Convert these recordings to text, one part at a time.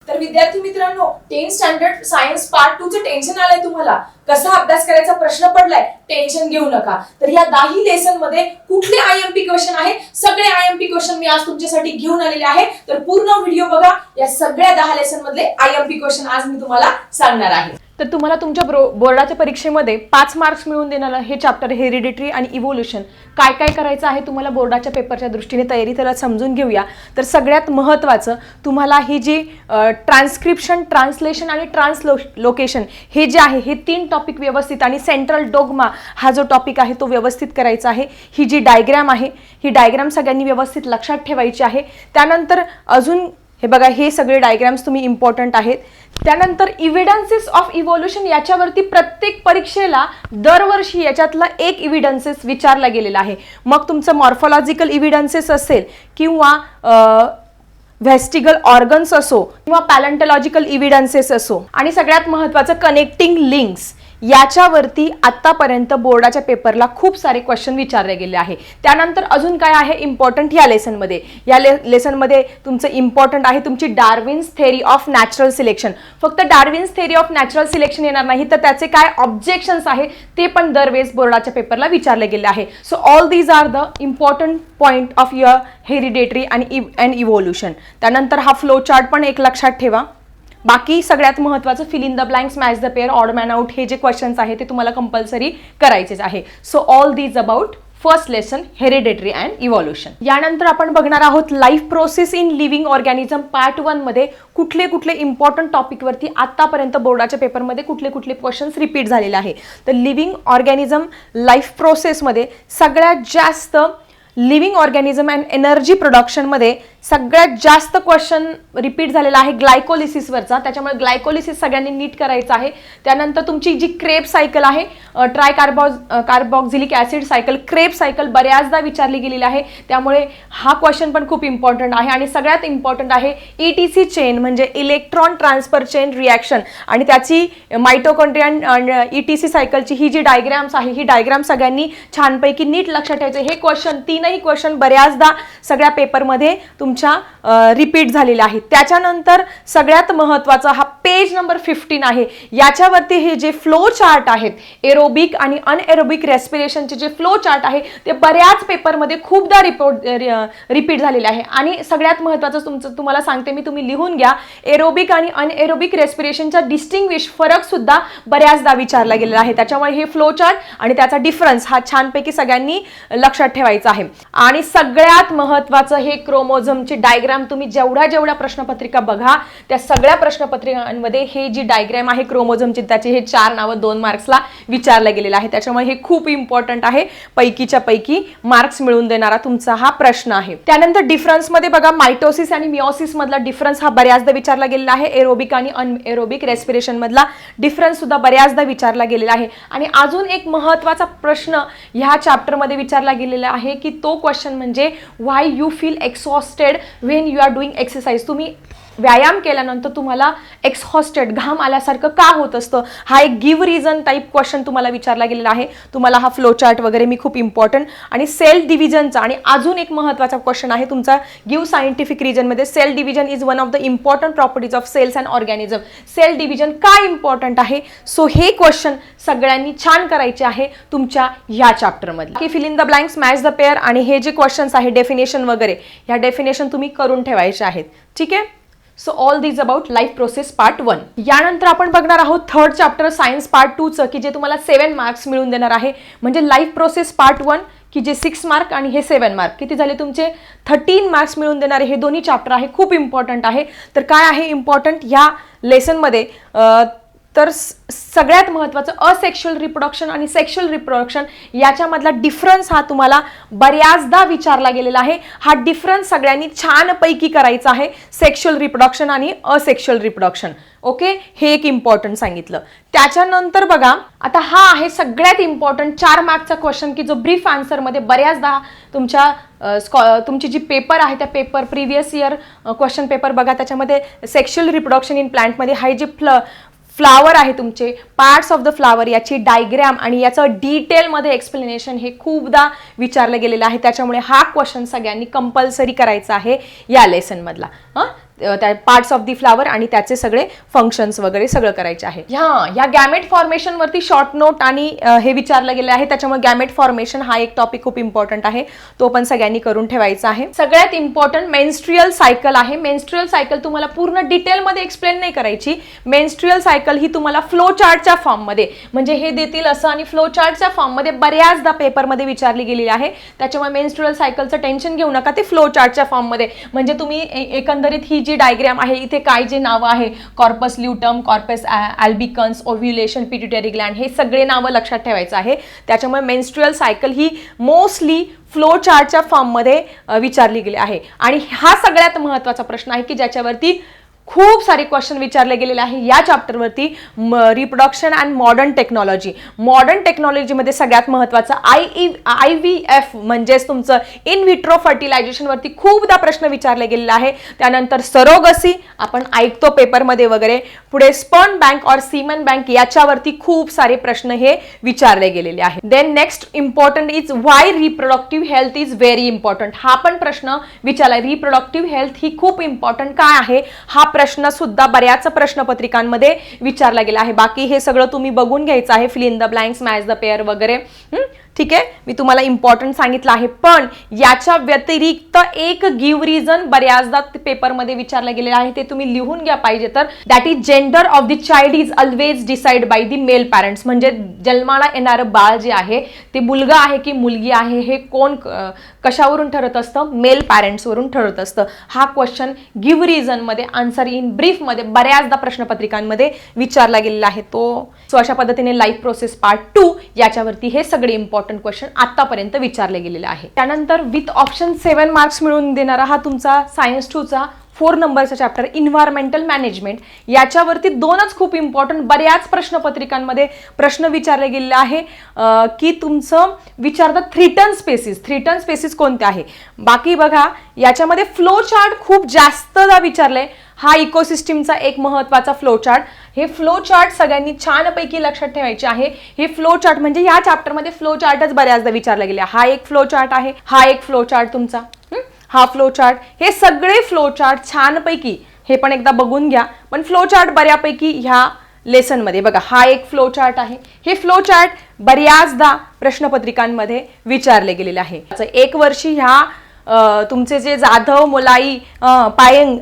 तर विद्यार्थी मित्रांनो, 10th स्टँडर्ड सायन्स पार्ट 2 चं टेन्शन आलंय तुम्हाला, कसा अभ्यास करायचा प्रश्न पडलाय, टेन्शन घेऊ नका. तर या 10 लेसन मध्ये कुठले आयएमपी क्वेश्चन आहे, सगळे आयएमपी क्वेश्चन मी आज तुमच्यासाठी घेऊन आलेले आहे. तर पूर्ण व्हिडिओ बघा. या सगळ्या 10 लेसन मधले आयएमपी क्वेश्चन आज मी तुम्हाला सांगणार आहे. तर तुम्हाला तुमच्या बोर्डाच्या परीक्षेमध्ये 5 मार्क्स मिळवून देणारं हे चॅप्टर हेरिडिटरी आणि इव्होल्युशन काय काय करायचं आहे तुम्हाला बोर्डाच्या पेपरच्या दृष्टीने तयारी त्याला समजून घेऊया. तर सगळ्यात महत्त्वाचं तुम्हाला ही जी ट्रान्स्क्रिप्शन, ट्रान्सलेशन आणि ट्रान्सलोकेशन हे जे आहे हे 3 टॉपिक व्यवस्थित आणि सेंट्रल डोग्मा हा जो टॉपिक आहे तो व्यवस्थित करायचा आहे. ही जी डायग्राम आहे ही डायग्राम सगळ्यांनी व्यवस्थित लक्षात ठेवायची आहे. त्यानंतर अजून हे बघा, हे सगळे डायग्राम्स तुम्ही इम्पॉर्टंट आहेत. त्यानंतर इव्हिडन्सेस ऑफ इव्होल्युशन याच्यावरती प्रत्येक परीक्षेला दरवर्षी याच्यातला एक इव्हिडन्सेस विचारला गेलेला आहे. मग तुमचं मॉर्फोलॉजिकल इव्हिडन्सेस असेल किंवा व्हेस्टिगल ऑर्गन्स असो किंवा पॅलेंटॉलॉजिकल इव्हिडन्सेस असो आणि सगळ्यात महत्त्वाचं कनेक्टिंग लिंक्स याच्यावरती आतापर्यंत बोर्डाच्या पेपरला खूप सारे क्वेश्चन विचारले गेले आहे. त्यानंतर अजून काय आहे इम्पॉर्टंट या लेसनमध्ये, या लेसनमध्ये तुमचं इम्पॉर्टंट आहे तुमची Darwin's theory of natural selection. फक्त Darwin's theory of natural selection येणार नाही तर त्याचे काय ऑब्जेक्शन्स आहे ते पण दरवेळेस बोर्डाच्या पेपरला विचारले गेले आहे. So all these are the important point of your hereditary and evolution. त्यानंतर हा फ्लो चार्ट पण एक लक्षात ठेवा. बाकी सगळ्यात महत्त्वाचं fill in the blanks, match the pair, odd man out हे जे क्वेश्चन्स आहे ते तुम्हाला कंपल्सरी करायचेच आहे. So all these about first lesson hereditary and evolution. यानंतर आपण बघणार आहोत life process in living organism part 1 मध्ये कुठले कुठले इम्पॉर्टंट टॉपिकवरती आतापर्यंत बोर्डाच्या पेपरमध्ये कुठले कुठले क्वेश्चन्स रिपीट झालेले आहे. तर लिव्हिंग ऑर्गॅनिझम लाईफ प्रोसेसमध्ये सगळ्यात जास्त लिव्हिंग ऑर्गॅनिझम अँड एनर्जी प्रोडक्शनमध्ये सगळ्यात जास्त क्वेश्चन रिपीट झालेला आहे ग्लायकोलिसिसवरचा. त्याच्यामुळे ग्लायकोलिसिस सगळ्यांनी नीट करायचं आहे. त्यानंतर तुमची जी क्रेब सायकल आहे, carboxylic acid cycle, Kreb cycle बऱ्याचदा विचारली गेलेली आहे. त्यामुळे हा क्वेश्चन पण खूप इम्पॉर्टंट आहे. आणि सगळ्यात इम्पॉर्टंट आहे ETC चेन म्हणजे इलेक्ट्रॉन ट्रान्सफर चेन रिॲक्शन आणि त्याची मायटोकॉन्ड्रिया ETC सायकलची ही जी डायग्राम्स आहे ही डायग्राम सगळ्यांनी छानपैकी नीट लक्षात ठेवायचे. हे क्वेश्चन तीनही क्वेश्चन बऱ्याचदा सगळ्या पेपरमध्ये तुमच्या रिपीट झालेला आहे. त्याच्यानंतर सगळ्यात महत्त्वाचा हा पेज नंबर 15 आहे. याच्यावरती हे जे फ्लो चार्ट आहेत एरोबिक आणि अनएरोबिक रेस्पिरेशनचे जे फ्लो चार्ट आहे ते बऱ्याच पेपरमध्ये खूपदा रिपीट झालेले आहे. आणि सगळ्यात महत्त्वाचं तुम्हाला सांगते मी, तुम्ही लिहून घ्या, एरोबिक आणि अनएरोबिक रेस्पिरेशनचा डिस्टिंग्विश फरक सुद्धा बऱ्याचदा विचारला गेलेला आहे. त्याच्यामुळे हे फ्लो चार्ट आणि त्याचा डिफरन्स हा छानपैकी सगळ्यांनी लक्षात ठेवायचा आहे. आणि सगळ्यात महत्त्वाचं हे क्रोमोझोमची डायग्राम. तुम्ही जेवढ्या प्रश्नपत्रिका बघा त्या सगळ्या प्रश्नपत्रिकांमध्ये हे जी डायग्राम आहे क्रोमोझोमची त्याचे हे 4 नावं 2 मार्क्सला विचारलं गेलेलं आहे. त्याच्यामुळे हे खूप इम्पॉर्टंट आहे. पैकीच्या पैकी मार्क्स मिळवून देणारा तुमचा हा प्रश्न आहे. त्यानंतर डिफरन्समध्ये बघा, मायटोसिस आणि मिओसिस मधला डिफरन्स हा बऱ्याचदा विचारला गेलेला आहे. एरोबिक आणि अनएरोबिक रेस्पिरेशन मधला डिफरन्स सुद्धा बऱ्याचदा विचारला गेलेला आहे. आणि अजून एक महत्त्वाचा प्रश्न ह्या चॅप्टरमध्ये विचारला गेलेला आहे की तो क्वेश्चन म्हणजे why you feel exhausted when you are doing exercise. तुम्ही व्यायाम केल्यानंतर तुम्हाला एक्सॉस्टेड, घाम आल्यासारखं का होत असतं. हा एक गिव्ह रिझन टाईप क्वेश्चन तुम्हाला विचारला गेलेला आहे. तुम्हाला हा फ्लो चार्ट वगैरे मी खूप इम्पॉर्टंट. आणि सेल डिव्हिजनचा आणि अजून एक महत्त्वाचा क्वेश्चन आहे तुमचा गिव्ह सायंटिफिक रिजनमध्ये. Cell division is one of the important properties of cells and organism. Cell division का इम्पॉर्टंट आहे. सो हे क्वेश्चन सगळ्यांनी छान करायचे आहे तुमच्या ह्या चॅप्टरमध्ये. की fill in the blanks, match the pair आणि हे जे क्वेश्चन्स आहे डेफिनेशन वगैरे ह्या डेफिनेशन तुम्ही करून ठेवायचे आहेत. ठीक आहे. So all these about life process part 1. यानंतर आपण बघणार आहोत थर्ड चॅप्टर सायन्स पार्ट 2चं की जे तुम्हाला 7 मार्क्स मिळून देणार आहे. म्हणजे लाईफ प्रोसेस पार्ट 1 की जे 6 मार्क आणि हे 7 मार्क, किती झाले तुमचे 13 मार्क्स मिळून देणारे हे दोन्ही चॅप्टर आहे. खूप इम्पॉर्टंट आहे. तर काय आहे इम्पॉर्टंट ह्या लेसनमध्ये, तर सगळ्यात महत्त्वाचं असेक्शुअल रिप्रोडक्शन आणि सेक्शुअल रिप्रोडक्शन याच्यामधला डिफरन्स हा तुम्हाला बऱ्याचदा विचारला गेलेला आहे. हा डिफरन्स सगळ्यांनी छानपैकी करायचा आहे, सेक्शुअल रिप्रोडक्शन आणि असेक्शुअल रिप्रोडक्शन. ओके, हे एक इम्पॉर्टंट सांगितलं. त्याच्यानंतर बघा, आता हा आहे सगळ्यात इम्पॉर्टंट 4 मार्कचा क्वेश्चन की जो ब्रीफ आन्सरमध्ये बऱ्याचदा तुमची जी पेपर आहे त्या paper previous year question paper बघा, त्याच्यामध्ये सेक्शुअल रिप्रोडक्शन इन प्लांटमध्ये हा जे फ्लावर आहे तुमचे पार्ट्स ऑफ द फ्लावर याची डायग्राम आणि याचं डिटेलमध्ये एक्सप्लेनेशन हे खूपदा विचारलं गेलेलं आहे. त्याच्यामुळे हा क्वेश्चन सगळ्यांनी कंपल्सरी करायचा आहे या लेसन मधला. त्या पार्ट्स ऑफ दी फ्लावर आणि त्याचे सगळे फंक्शन्स वगैरे सगळं करायचे आहे. ह्या गॅमेट फॉर्मेशन वरती शॉर्ट नोट आणि हे विचारलं गेलं आहे, त्याच्यामुळे गॅमेट फॉर्मेशन हा एक टॉपिक खूप इम्पॉर्टंट आहे, तो पण सगळ्यांनी करून ठेवायचा आहे. सगळ्यात इम्पॉर्टंट मेन्स्ट्रुअल सायकल आहे. मेन्स्ट्रुअल सायकल तुम्हाला पूर्ण डिटेलमध्ये एक्सप्लेन नाही करायची. मेन्स्ट्रुअल सायकल ही तुम्हाला फ्लो चार्टच्या फॉर्ममध्ये, म्हणजे हे देतील असं आणि फ्लो चार्टच्या फॉर्ममध्ये बऱ्याचदा पेपरमध्ये विचारली गेलेली आहे, त्याच्यामुळे मेन्स्ट्रुअल सायकलचं टेन्शन घेऊ नका. ते फ्लो चार्टच्या फॉर्ममध्ये, म्हणजे तुम्ही एकंदरीत ही जी डायग्राम आहे इथे काय जे नावं आहे, corpus luteum, corpus albicans, ovulation, pituitary Gland, हे सगळे नावं लक्षात ठेवायचं आहे. त्याच्यामुळे मेन्स्ट्रुअल सायकल ही मोस्टली फ्लो चार्टच्या फॉर्ममध्ये विचारली गेली आहे. आणि हा सगळ्यात महत्त्वाचा प्रश्न आहे की ज्याच्यावरती खूप सारे क्वेश्चन विचारले गेलेले आहे या चॅप्टरवरती, reproduction and modern technology. Modern टेक्नॉलॉजीमध्ये सगळ्यात महत्त्वाचं IVF म्हणजेच तुमचं इन व्हिट्रो फर्टिलायझेशनवरती खूपदा प्रश्न विचारले गेलेला आहे. त्यानंतर सरोगसी आपण ऐकतो पेपरमध्ये वगैरे. पुढे स्पर्म बँक और सीमन बँक याच्यावरती खूप सारे प्रश्न हे विचारले गेलेले आहे. Then next important is why reproductive health is very important. हा पण प्रश्न विचारलाय. रिप्रोडक्टिव्ह हेल्थ ही खूप इम्पॉर्टंट काय आहे हा प्रश्न सुद्धा बऱ्याच प्रश्नपत्रिकांमध्ये विचारला गेला आहे. बाकी हे सगळं तुम्ही बघून घ्यायचं आहे, fill in the blanks, match the pair वगैरे. ठीक आहे, मी तुम्हाला इम्पॉर्टंट सांगितलं आहे. पण याच्या व्यतिरिक्त एक गिव्ह रिझन बऱ्याचदा पेपरमध्ये विचारलं गेलेलं आहे, ते तुम्ही लिहून घ्या पाहिजे तर. That is gender of the child is always decide by the male parents. म्हणजे जन्माला येणारं बाळ जे आहे ते मुलगा आहे की मुलगी आहे हे कोण कशावरून ठरत असतं, मेल पॅरेंट्सवरून ठरत असतं. हा क्वेश्चन गिव्ह रिझनमध्ये, आन्सर इन ब्रीफमध्ये बऱ्याचदा प्रश्नपत्रिकांमध्ये विचारला गेलेला आहे तो. सो अशा पद्धतीने लाईफ प्रोसेस पार्ट 2 याच्यावरती हे सगळे इम्पॉर्टंट क्वेश्चन आतापर्यंत विचारले गेलेले आहे. त्यानंतर विथ ऑप्शन 7 मार्क्स मिळवून देणारा हा तुमचा सायन्स 2चा 4 नंबरचा चॅप्टर इन्व्हायरमेंटल मॅनेजमेंट. याच्यावरती दोनच खूप इम्पॉर्टंट बऱ्याच प्रश्नपत्रिकांमध्ये प्रश्न विचारले गेलेले आहे की तुमचं विचारतात थ्रीटन स्पेसिस. थ्रीटन स्पेसिस कोणते आहे. बाकी बघा याच्यामध्ये फ्लो चार्ट खूप जास्तदा विचारले. हा इकोसिस्टीमचा एक महत्त्वाचा फ्लो चार्ट. हे फ्लो चार्ट सगळ्यांनी छानपैकी लक्षात ठेवायचे आहे. हे फ्लो चार्ट म्हणजे या चॅप्टरमध्ये फ्लो चार्टच बऱ्याचदा विचारला गेला. हा एक फ्लो चार्ट आहे, हा एक फ्लो चार्ट तुमचा, हा फ्लो चार्ट. हे सगळे फ्लो चार्ट छानपैकी हे पण एकदा बघून घ्या. पण फ्लो चार्ट बऱ्यापैकी ह्या लेसनमध्ये बघा, हा एक फ्लो चार्ट आहे. हे फ्लो चार्ट बऱ्याचदा प्रश्नपत्रिकांमध्ये विचारले गेलेले आहे. एक वर्षी ह्या तुमचे जे जाधव, मोलाई, पायंग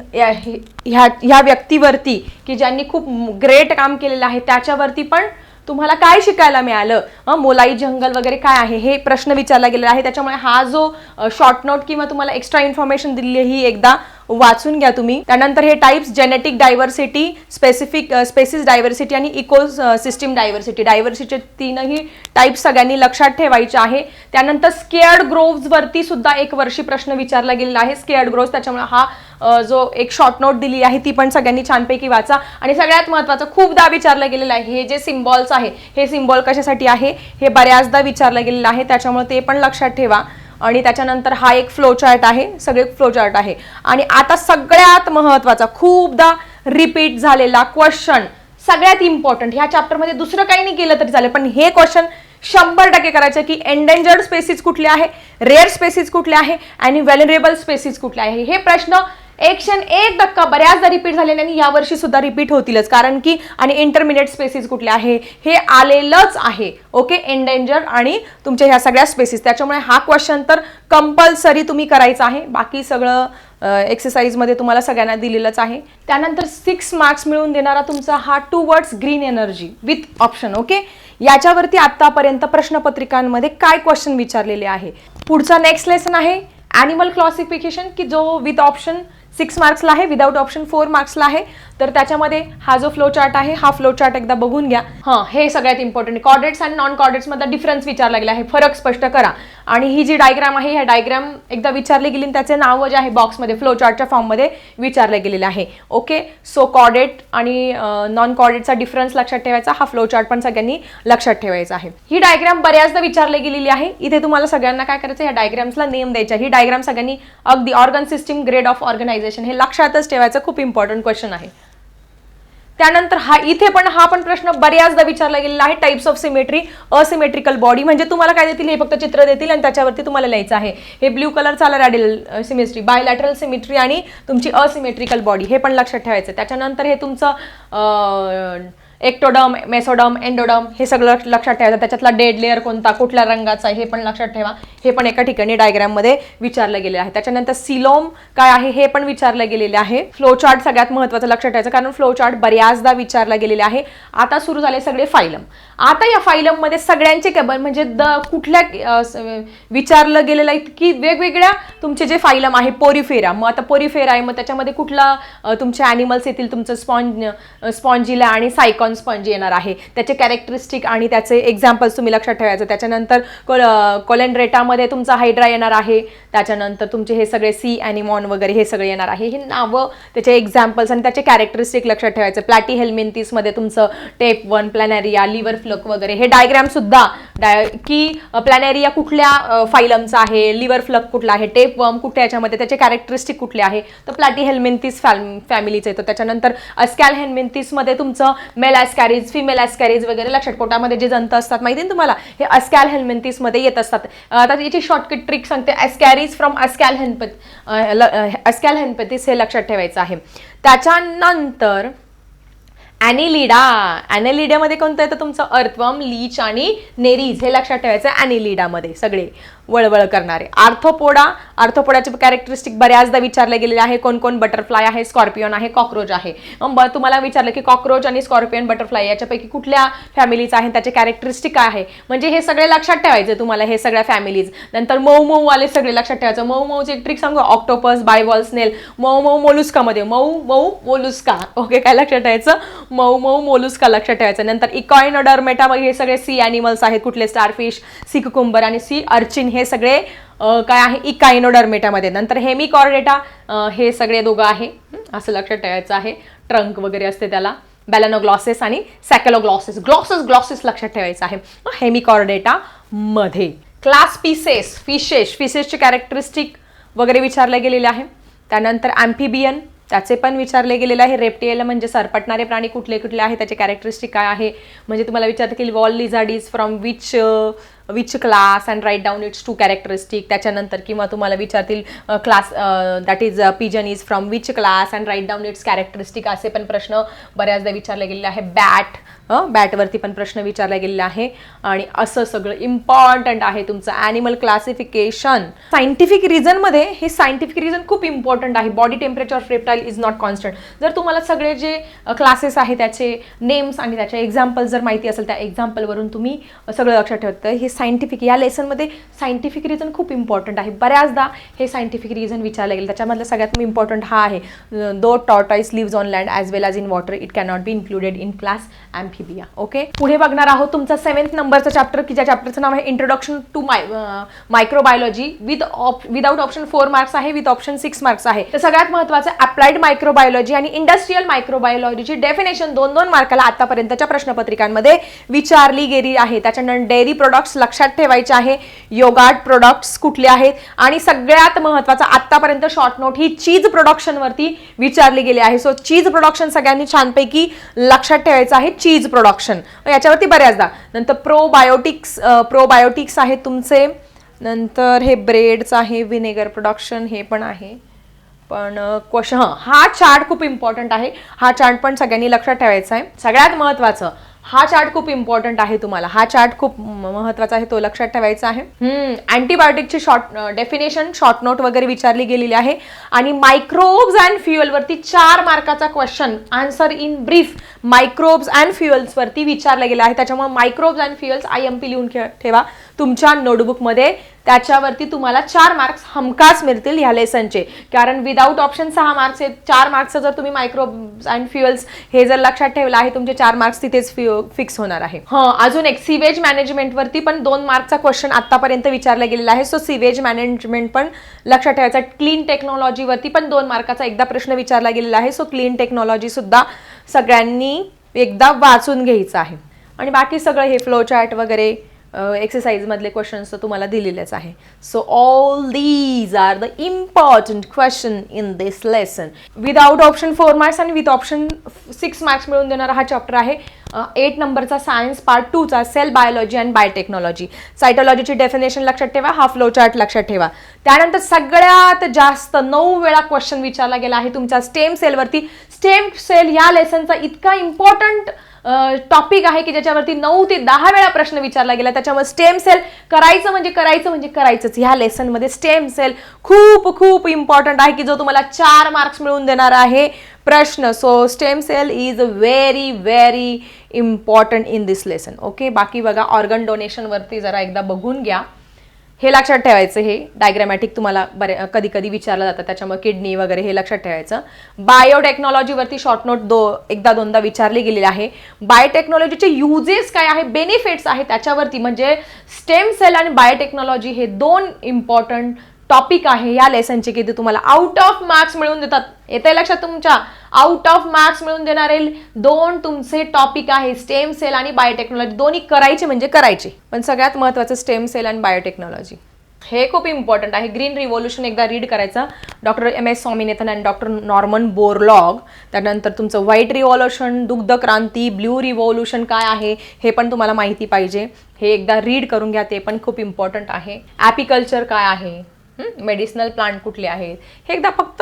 ह्या व्यक्तीवरती की ज्यांनी खूप ग्रेट काम केलेलं आहे त्याच्यावरती पण तुम्हाला काय शिकायला मिळालं, मोलाई जंगल वगैरे काय आहे हे प्रश्न विचारला गेलेला आहे. त्याच्यामुळे हा जो शॉर्ट नोट किंवा तुम्हाला एक्स्ट्रा इन्फॉर्मेशन दिली ही एकदा वाचून घ्या तुम्ही. त्यानंतर हे types genetic diversity, specific species diversity आणि इको सिस्टीम डायव्हर्सिटी. डायव्हर्सिटी तीनही टाइप्स सगळ्यांनी लक्षात ठेवायचे आहे. त्यानंतर स्केअर्ड ग्रोव्ज वरती सुद्धा एक वर्षी प्रश्न विचारला गेलेला आहे, स्केअर्ड ग्रोव्ज. त्याच्यामुळे हा जो एक शॉर्ट नोट दिली आहे ती पण सगळ्यांनी छानपैकी वाचा. आणि सगळ्यात महत्त्वाचं खूपदा विचारलं गेलेलं आहे हे जे सिम्बॉल्स आहे, हे सिम्बॉल कशासाठी आहे हे बऱ्याचदा विचारलं गेलेलं आहे, त्याच्यामुळे ते पण लक्षात ठेवा. आणि त्याच्यानंतर हा एक फ्लो चार्ट आहे, सगळे फ्लो चार्ट आहे. आणि आता सगळ्यात महत्त्वाचा खूपदा रिपीट झालेला क्वेश्चन, सगळ्यात इम्पॉर्टंट, ह्या चॅप्टरमध्ये दुसरं काही नाही केलं तरी चालेल पण हे क्वेश्चन 100% करायचं की एंडेंजर्ड स्पेसिस कुठले आहे, रेअर स्पेसिस कुठले आहे आणि व्हॅल्युरेबल स्पेसिस कुठले आहे. हे प्रश्न 101% बऱ्याचदा रिपीट झालेले आणि यावर्षी सुद्धा रिपीट होतीलच, कारण की आणि इंटरमिडिएट स्पेसिस कुठले आहे हे आलेलंच आहे. ओके, एंडेंजर्ड आणि तुमच्या ह्या सगळ्या स्पेसिस. त्याच्यामुळे हा क्वेश्चन तर कंपल्सरी तुम्ही करायचा आहे. बाकी सगळं एक्सरसाइजमध्ये तुम्हाला सगळ्यांना दिलेलंच आहे. त्यानंतर 6 मार्क्स मिळवून देणारा तुमचा हा towards green energy with option. Okay, याच्यावरती आतापर्यंत प्रश्नपत्रिकांमध्ये काय क्वेश्चन विचारलेले आहे. पुढचा नेक्स्ट लेसन आहे ॲनिमल क्लासिफिकेशन की जो विथ ऑप्शन 6 मार्क्सला आहे, विदाउट ऑप्शन 4 मार्क्सला आहे. तर त्याच्यामध्ये हा जो फ्लो चार्ट आहे हा फ्लो चार्ट एकदा बघून घ्या. हे सगळ्यात इम्पॉर्टंट, कॉर्डेट्स आणि नॉन कॉर्डेट्स मध्ये डिफरन्स विचारला गेला आहे, फरक स्पष्ट करा. आणि ही जी डायग्राम आहे ह्या डायग्राम एकदा विचारली गेली, त्याचे नाव जे आहे बॉक्समध्ये फ्लो चार्टच्या फॉर्ममध्ये विचारले गेलेले आहे. ओके, सो कॉर्डेट आणि नॉन कॉर्डेटचा डिफरन्स लक्षात ठेवायचा. हा फ्लो चार्ट पण सगळ्यांनी लक्षात ठेवायचा आहे. ही डायग्राम बऱ्याचदा विचारली गेलेली आहे. इथे तुम्हाला सगळ्यांना काय करायचं, ह्या डायग्राम्सला नेम द्यायचा. ही डायग्राम सगळ्यांनी अगदी organ system, grade of organisation हे लक्षातच ठेवायचं, खूप इम्पॉर्टंट क्वेश्चन आहे. त्यानंतर इथे पण हा पण प्रश्न बऱ्याचदा विचारला गेलेला आहे, types of symmetry, asymmetrical body. म्हणजे तुम्हाला काय देतील, हे फक्त चित्र देतील आणि त्याच्यावरती तुम्हाला लिहायचं आहे. हे ब्ल्यू कलरचा आला रॅडियल सिमेट्री, बायलॅटरल सिमेट्री आणि तुमची असिमेट्रिकल बॉडी, हे पण लक्षात ठेवायचं. त्याच्यानंतर हे तुमचं एक्टोडम, मेसोडम, एंडोडम, हे सगळं लक्षात ठेवायचं. त्याच्यातला डेड लेअर कोणता, कुठल्या रंगाचा आहे, हे पण लक्षात ठेवा. हे पण एका ठिकाणी डायग्राममध्ये विचारलं गेले आहे. त्याच्यानंतर सिलोम काय आहे हे पण विचारलं गेलेले आहे. फ्लो चार्ट सगळ्यात महत्त्वाचं लक्षात ठेवायचं, कारण फ्लो चार्ट बऱ्याचदा विचारला गेलेले आहे. आता सुरू झाले सगळे फायलम. आता या फायलममध्ये सगळ्यांचे केबल म्हणजे कुठल्या विचारलं गेलेलं आहे की वेगवेगळ्या तुमचे जे फायलम आहे, पोरिफेरा. मग आता पोरिफेरा आहे, मग त्याच्यामध्ये कुठला तुमचे ॲनिमल्स येतील, तुमचं स्पॉन्जिला आणि सायकॉन स्पंज येणार आहे. त्याचे कॅरेक्टरिस्टिक आणि त्याचे एक्झाम्पल्स तुम्ही लक्षात ठेवायचं. त्याच्यानंतर कोलेंड्रेटामध्ये तुमचा हायड्रा येणार आहे. त्याच्यानंतर तुमचे हे सगळे सी ॲनिमॉन वगैरे हे सगळे येणार आहे. हे नावं, त्याचे एक्झाम्पल्स आणि त्याचे कॅरेक्टरिस्टिक लक्षात ठेवायचं. प्लॅटीहेल्मिंथिसमध्ये तुमचं टेप 1, प्लॅनेरिया, लिव्हर फ्लक वगैरे हे डायग्राम सुद्धा की प्लॅनेरिया कुठल्या फायलमचा आहे, लिव्हर फ्लक कुठला आहे, टेप वर्म कुठल्या याच्यामध्ये, त्याचे कॅरेक्टरिस्टिक कुठले आहे, तर प्लॅटीहेल्मिंथिस फॅमिलीचं येतं. त्याच्यानंतर अस्कॅलहेल्मिंथिसमध्ये तुमचं मेल ॲस्कॅरिज, फिमेल ॲस्कॅरिज वगैरे लक्षात, पोटामध्ये जे जंत असतात माहिती ना तुम्हाला, हे अस्कॅलहेल्मिंथिसमध्ये येत असतात. आता याची शॉर्टकट ट्रिक सांगते, ॲस्कॅरिज फ्रॉम अस्कॅलहेल्मिंथिस हे लक्षात ठेवायचं आहे. त्याच्यानंतर ॲनेलिडामध्ये कोणतं येतं तुमचं, अर्थवर्म, लीच आणि नेरीज, हे लक्षात ठेवायचं. ॲनेलिडामध्ये सगळे वळवळ करणारे. आर्थोपोडाचे कॅरेक्टरिस्टिक बऱ्याचदा विचारले गेलेले आहे. कोण कोण, बटरफ्लाय आहे, स्कॉर्पियन आहे, कॉकरोच आहे. तुम्हाला विचारलं की कॉकरोच आणि स्कॉर्पियन, बटरफ्लाय याच्यापैकी कुठल्या फॅमिलीचा आहे, त्याचे कॅरेक्टरिस्टिक काय आहे. म्हणजे हे सगळे लक्षात ठेवायचे तुम्हाला, हे सगळ्या फॅमिलीज. नंतर मऊ वाले सगळे लक्षात ठेवायचं. मऊची एक ट्रिक सांगू, ऑक्टोपस, बायवॉल, स्नेल. मऊ मोलुस्कामध्ये मोलुस्का, ओके, काय लक्षात ठेवायचं, मऊ मोलुस्का लक्षात ठेवायचं. नंतर इकॉइनोडर्मेटा, हे सगळे सी ॲनिमल्स आहेत, कुठले, स्टारफिश, सी कुकुंबर आणि सी अर्चिन, हे सगळे काय आहे, इकाइनोडर्मेटामध्ये. नंतर हेमिकॉर्डेटा, हे सगळे दोघं आहे, असं लक्षात ठेवायचं आहे. ट्रंक वगैरे असते त्याला. बॅलॅनोग्लॉसिस आणि सॅकेलोग्लॉसिस, ग्लॉसिस लक्षात ठेवायचं आहे हेमिकॉर्डेटा मध्ये. क्लास फिशेसचे कॅरेक्टरिस्टिक वगैरे विचारले गेलेले आहे. त्यानंतर ॲम्फिबियन, त्याचे पण विचारले गेलेले आहे. रेप्टियल म्हणजे सरपटणारे प्राणी कुठले कुठले आहे, त्याचे कॅरेक्टरिस्टिक काय आहे. म्हणजे तुम्हाला विचारतं की wall lizard is from which class and write down its 2 characteristic. त्याच्यानंतर किंवा तुम्हाला विचारतील class that is pigeon is from which class and write down its characteristic, असे पण प्रश्न बऱ्याचदा विचारले गेलेले आहे. बॅटवरती पण प्रश्न विचारला गेलेला आहे. आणि असं सगळं इम्पॉर्टंट आहे तुमचं ॲनिमल क्लासिफिकेशन. सायंटिफिक रिझनमध्ये हे सायंटिफिक रिझन खूप इम्पॉर्टंट आहे. Body temperature of reptile is not constant. जर तुम्हाला सगळे जे क्लासेस आहे त्याचे नेम्स आणि त्याचे एक्झाम्पल जर माहिती असेल, त्या एक्झाम्पलवरून तुम्ही सगळं लक्षात ठेवतं. हे सायंटिफिक, या लेसनमध्ये सायंटिफिक रिझन खूप इम्पॉर्टंट आहे. बऱ्याचदा हे सायंटिफिक रिझन विचारलं गेलं. त्याच्यामधलं सगळ्यात इम्पॉर्टंट हा आहे, though tortoise lives on land as well as in water, it can not be included in class amphibia. Okay, पुढे बघणार आहोत तुमचा 7th नंबरचा चॅप्टर, की ज्या चॅप्टरचं नाव आहे introduction to microbiology. Without option 4 marks आहे, विथ ऑप्शन 6 मार्क्स आहे. तर सगळ्यात महत्त्वाचं अप्लाइड मायक्रोबायोलॉजी आणि इंडस्ट्रियल मायक्रोबायोलॉजीची डेफिनेशन 2-2 मार्काला आतापर्यंतच्या प्रश्नपत्रिकांमध्ये विचारली गेली आहे. त्याच्यानंतर डेअरी प्रोडक्ट्स लक्षात ठेवायचे आहे. योगार्ट प्रोडक्ट्स कुठले आहेत. आणि सगळ्यात महत्त्वाचा आतापर्यंत शॉर्ट नोट ही चीज प्रोडक्शनवरती विचारली गेली आहे. सो चीज प्रोडक्शन सगळ्यांनी छानपैकी लक्षात ठेवायचं आहे. चीज प्रोडक्शन याच्यावरती बऱ्याचदा. नंतर प्रोबायोटिक्स आहेत तुमचे. नंतर हे ब्रेडचं आहे, व्हिनेगर प्रोडक्शन हे पण आहे. पण क्वेश्चन हा चार्ट खूप इम्पॉर्टंट आहे. हा चार्ट पण सगळ्यांनी लक्षात ठेवायचा आहे. सगळ्यात महत्त्वाचं हा चार्ट खूप इम्पॉर्टंट आहे तुम्हाला. हा चार्ट खूप महत्त्वाचा आहे, तो लक्षात ठेवायचा आहे. अँटीबायोटिकची डेफिनेशन शॉर्ट नोट वगैरे विचारली गेलेली आहे. आणि मायक्रोब्स अँड फ्युएलवरती 4 मार्काचा question answer in brief microbes and फ्युएल्सवरती विचारला गेला आहे. त्याच्यामुळे मायक्रोब्स अँड फ्युएल्स IMP लिहून ठेवा तुमच्या नोटबुकमध्ये. त्याच्यावरती तुम्हाला 4 मार्क्स हमखास मिळतील ह्या लेसनचे. कारण विदाउट ऑप्शन 6 मार्क्स आहेत. 4 मार्क्सचं जर तुम्ही मायक्रोब्स अँड फ्युएल्स हे जर लक्षात ठेवलं आहे, तुमचे 4 मार्क्स तिथेच फिक्स होणार आहे. अजून एक सीवेज मॅनेजमेंटवरती पण 2 मार्कचा क्वेश्चन आतापर्यंत विचारला गेलेला आहे. सो सीवेज मॅनेजमेंट पण लक्षात ठेवायचा. क्लीन टेक्नॉलॉजीवरती पण 2 मार्काचा एकदा प्रश्न विचारला गेलेला आहे. सो क्लीन टेक्नॉलॉजी सुद्धा सगळ्यांनी एकदा वाचून घ्यायचं आहे. आणि बाकी सगळं हे फ्लो चार्ट वगैरे एक्सरसाइज मधले क्वेश्चन्स तर तुम्हाला दिलेलेच आहे. So all these are the important question in this lesson. Without option 4 marks आणि विथ ऑप्शन 6 मार्क्स मिळून देणारा हा चॅप्टर आहे 8 नंबरचा सायन्स पार्ट 2चा सेल बायोलॉजी अँड बायोटेक्नॉलॉजी. सायटोलॉजीची डेफिनेशन लक्षात ठेवा, हा फ्लो चार्ट लक्षात ठेवा. त्यानंतर सगळ्यात जास्त 9 वेळा क्वेश्चन विचारला गेला आहे तुमच्या स्टेम सेलवरती. स्टेम सेल या लेसनचा इतका इम्पॉर्टंट टॉपिक आहे की ज्याच्यावरती 9 ते 10 वेळा प्रश्न विचारला गेला. त्याच्यामुळे स्टेम सेल करायचंच. ह्या लेसन मध्ये स्टेम सेल खूप खूप इम्पॉर्टंट आहे की जो तुम्हाला 4 मार्क्स मिळवून देणार आहे प्रश्न. So stem cell is very very important in this lesson. Okay, बाकी बघा ऑर्गन डोनेशन वरती जरा एकदा बघून घ्या. हे लक्षात ठेवायचं, हे डायग्रॅमॅटिक तुम्हाला कधी कधी विचारलं जातं, त्याच्यामुळे किडनी वगैरे हे लक्षात ठेवायचं. बायोटेक्नॉलॉजीवरती शॉर्ट नोट एकदा दोनदा विचारली गेलेली आहे. बायोटेक्नॉलॉजीचे युजेस काय आहे, बेनिफिट्स आहे त्याच्यावरती, म्हणजे स्टेम सेल आणि बायोटेक्नॉलॉजी हे 2 इम्पॉर्टंट टॉपिक आहे या लेसनचे की ते तुम्हाला आउट ऑफ मार्क्स मिळवून देतात. येते लक्षात तुमच्या, आउट ऑफ मार्क्स मिळवून देणारे 2 तुमचे टॉपिक आहे स्टेम सेल आणि बायोटेक्नॉलॉजी. दोन्ही करायचे म्हणजे करायचे, पण सगळ्यात महत्त्वाचं स्टेम सेल आणि बायोटेक्नॉलॉजी हे खूप इम्पॉर्टंट आहे. ग्रीन रिव्होल्यूशन एकदा रीड करायचं, डॉक्टर MS स्वामीनाथन आणि डॉक्टर नॉर्मन बोरलॉग. त्यानंतर तुमचं व्हाईट रिव्होल्यूशन, दुग्ध क्रांती, ब्ल्यू रिव्होल्यूशन काय आहे हे पण तुम्हाला माहिती पाहिजे. हे एकदा रीड करून घ्या, ते पण खूप इम्पॉर्टंट आहे. ॲपिकल्चर काय आहे, मेडिसिनल प्लांट कुठले आहेत हे एकदा फक्त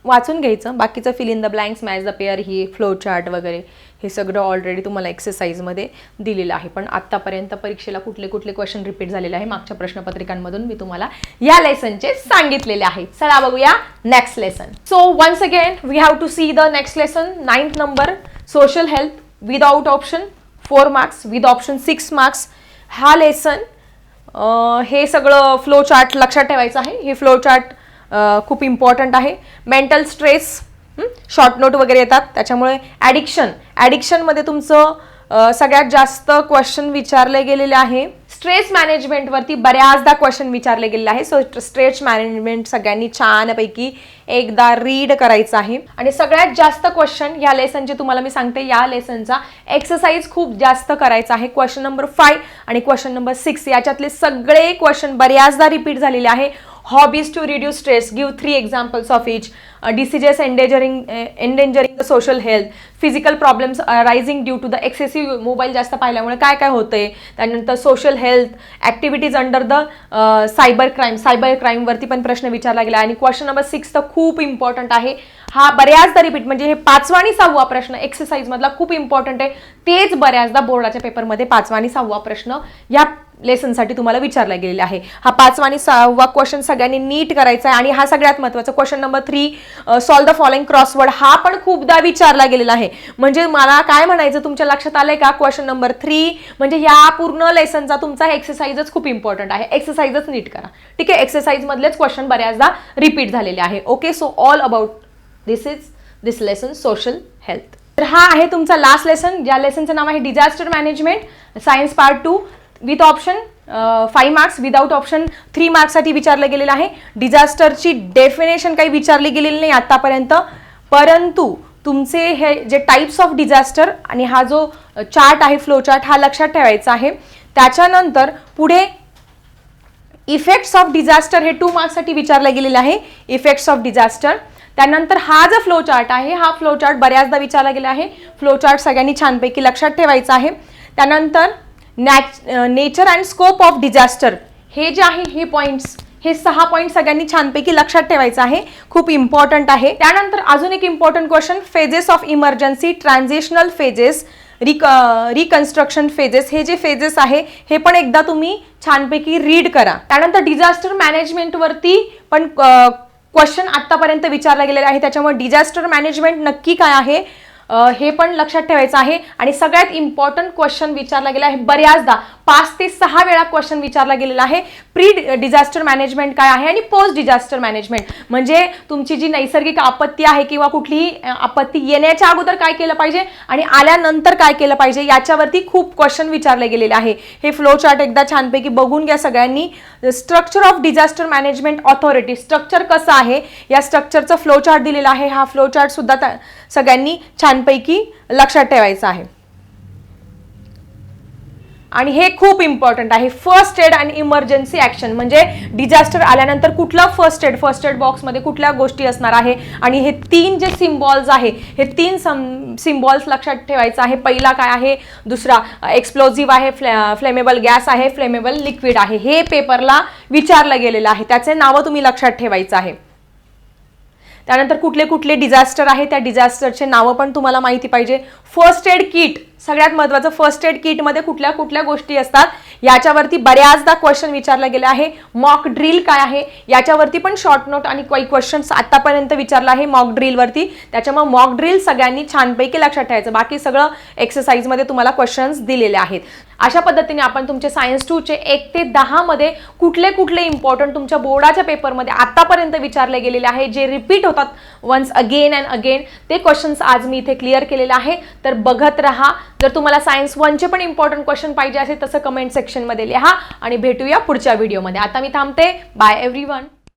वाचून घ्यायचं. बाकीचं fill in the blanks, match the pair, ही फ्लो चार्ट वगैरे हे सगळं ऑलरेडी तुम्हाला एक्सरसाइजमध्ये दिलेलं आहे. पण आत्तापर्यंत परीक्षेला कुठले कुठले क्वेश्चन रिपीट झालेले आहे मागच्या प्रश्नपत्रिकांमधून मी तुम्हाला या लेसनचे सांगितलेले आहे. चला बघूया next lesson. So once again we have to see the next lesson. 9th number social health without option 4 marks, with option 6 marks. हा लेसन हे सगळं फ्लो चार्ट लक्षात ठेवायचं आहे. हे फ्लो चार्ट खूप इम्पॉर्टंट आहे. मेंटल स्ट्रेस, शॉर्ट नोट वगैरे येतात त्याच्यामुळे. ॲडिक्शनमध्ये तुमचं सगळ्यात जास्त क्वेश्चन विचारले गेलेले आहे. स्ट्रेस मॅनेजमेंटवरती बऱ्याचदा क्वेश्चन विचारले गेलेले आहे. सो स्ट्रेस मॅनेजमेंट सगळ्यांनी छानपैकी एकदा रीड करायचं आहे. आणि सगळ्यात जास्त क्वेश्चन या लेसनचे तुम्हाला मी सांगते, या लेसनचा एक्सरसाइज खूप जास्त करायचा आहे. क्वेश्चन नंबर 5 आणि क्वेश्चन नंबर 6 याच्यातले सगळे क्वेश्चन बऱ्याचदा रिपीट झालेले आहे. Hobbies to reduce stress, give 3 examples of each. Diseases endangering the social health, physical problems rising due to the excessive mobile जास्त पाहिल्यामुळे काय काय होतंय. त्यानंतर social health, activities under the cyber क्राईमवरती पण प्रश्न विचारला गेला. आणि क्वेश्चन नंबर 6 तर खूप इम्पॉर्टंट आहे. हा बऱ्याचदा रिपीट, म्हणजे हे 5वा आणि 6वा प्रश्न एक्सरसाइज मधला खूप इम्पॉर्टंट आहे. तेच बऱ्याचदा बोर्डाच्या पेपरमध्ये 5वा आणि 6वा प्रश्न या लेसनसाठी तुम्हाला विचारला गेलेला आहे. हा 5वा आणि 6वा क्वेश्चन सगळ्यांनी नीट करायचा आहे. आणि हा सगळ्यात महत्त्वाचा question number 3 solve the following crossword, हा पण खूपदा विचारला गेलेला आहे. म्हणजे मला काय म्हणायचं, तुमच्या लक्षात आलंय का, क्वेश्चन नंबर 3 म्हणजे या पूर्ण लेसनचा तुमचा एक्सरसाइजच खूप इम्पॉर्टंट आहे. एक्सरसाइजच नीट करा, ठीक आहे. एक्सरसाइज मधलेच क्वेश्चन बऱ्याचदा रिपीट झालेले आहे. Okay, so all about this lesson social health. तर हा आहे तुमचा लास्ट लेसन, ज्या लेसनचं नाव आहे disaster management, science part 2 with option 5 marks, without option 3 मार्क्ससाठी विचारलं गेलेलं आहे. डिझास्टरची डेफिनेशन काही विचारली गेलेली नाही आतापर्यंत, परंतु तुमचे हे जे टाइप्स ऑफ डिझास्टर आणि हा जो चार्ट आहे फ्लो चार्ट हा लक्षात ठेवायचा आहे. त्याच्यानंतर पुढे इफेक्ट्स ऑफ डिझास्टर हे 2 मार्क्ससाठी विचारलं गेलेलं आहे. Effects of disaster. त्यानंतर हा जो फ्लो चार्ट आहे, हा फ्लो चार्ट बऱ्याचदा विचारला गेला आहे. फ्लो चार्ट सगळ्यांनी छानपैकी लक्षात ठेवायचा आहे. त्यानंतर nature and scope of disaster, हे जे आहे हे पॉइंट्स, हे 6 पॉइंट सगळ्यांनी छानपैकी लक्षात ठेवायचं आहे, खूप इम्पॉर्टंट आहे. त्यानंतर अजून एक important question, phases of emergency, transitional phases, reconstruction phases, हे जे फेजेस आहे हे पण एकदा तुम्ही छानपैकी रीड करा. त्यानंतर डिझास्टर मॅनेजमेंटवरती पण क्वेश्चन आतापर्यंत विचारला गेलेला आहे, त्याच्यामुळे डिझास्टर मॅनेजमेंट नक्की काय आहे हे पण लक्षात ठेवायचं आहे. आणि सगळ्यात इम्पॉर्टंट क्वेश्चन विचारला गेला आहे बऱ्याचदा, 5 ते 6 वेळा क्वेश्चन विचारला गेलेला आहे. प्री डिझास्टर मॅनेजमेंट काय आहे आणि पोस्ट डिझास्टर मॅनेजमेंट, म्हणजे तुमची जी नैसर्गिक आपत्ती आहे किंवा कुठलीही आपत्ती येण्याच्या अगोदर काय केलं पाहिजे आणि आल्यानंतर काय केलं पाहिजे याच्यावरती खूप क्वेश्चन विचारले गेलेले आहे. हे फ्लो चार्ट एकदा छानपैकी बघून घ्या सगळ्यांनी. Structure of disaster management authority, structure कसं आहे या स्ट्रक्चरचा फ्लो चार्ट दिलेला आहे. हा फ्लो चार्ट सुद्धा सगळ्यांनी छानपैकी लक्षात ठेवायचा आहे. आणि हे खूप इम्पॉर्टंट आहे. फर्स्ट एड आणि इमर्जन्सी ऍक्शन म्हणजे डिझास्टर आल्यानंतर कुठला फर्स्ट एड बॉक्समध्ये कुठल्या गोष्टी असणार आहे आणि हे 3 जे सिम्बॉल्स आहे हे 3 सिम्बॉल्स लक्षात ठेवायचं आहे. पहिला काय आहे, दुसरा एक्सप्लोजिव्ह आहे, फ्लेमेबल गॅस आहे, फ्लेमेबल लिक्विड आहे. हे पेपरला विचारलं गेलेलं आहे, त्याचे नावं तुम्ही लक्षात ठेवायचं आहे. त्यानंतर कुठले कुठले डिझास्टर आहे त्या डिझास्टरचे नावं पण तुम्हाला माहिती पाहिजे. फर्स्ट एड किट सगळ्यात महत्त्वाचं, फर्स्ट एड किटमध्ये कुठल्या कुठल्या गोष्टी असतात याच्यावरती बऱ्याचदा क्वेश्चन विचारला गेला आहे. मॉक ड्रिल काय आहे याच्यावरती पण शॉर्ट नोट आणि काही क्वेश्चन्स आतापर्यंत विचारला आहे मॉक ड्रिलवरती. त्याच्यामुळे मॉक ड्रिल सगळ्यांनी छानपैकी लक्षात ठेवायचं. बाकी सगळं एक्सरसाइजमध्ये तुम्हाला क्वेश्चन्स दिलेले आहेत. अशा पद्धतीने आपण तुमचे सायन्स 2 चे 1 ते 10 मध्ये कुठले कुठले इम्पॉर्टंट तुमच्या बोर्डाच्या पेपरमध्ये आतापर्यंत विचारले गेलेले आहे, जे रिपीट होतात वन्स अगेन अँड अगेन, ते क्वेश्चन्स आज मी इथे क्लिअर केलेले आहे. तर बघत रहा. जर तुम्हाला सायन्स 1 चे पण इम्पॉर्टंट क्वेश्चन पाहिजे असेल तसं कमेंट सेक्शनमध्ये लिहा आणि भेटूया पुढच्या व्हिडिओमध्ये. आता मी थांबते. Bye everyone.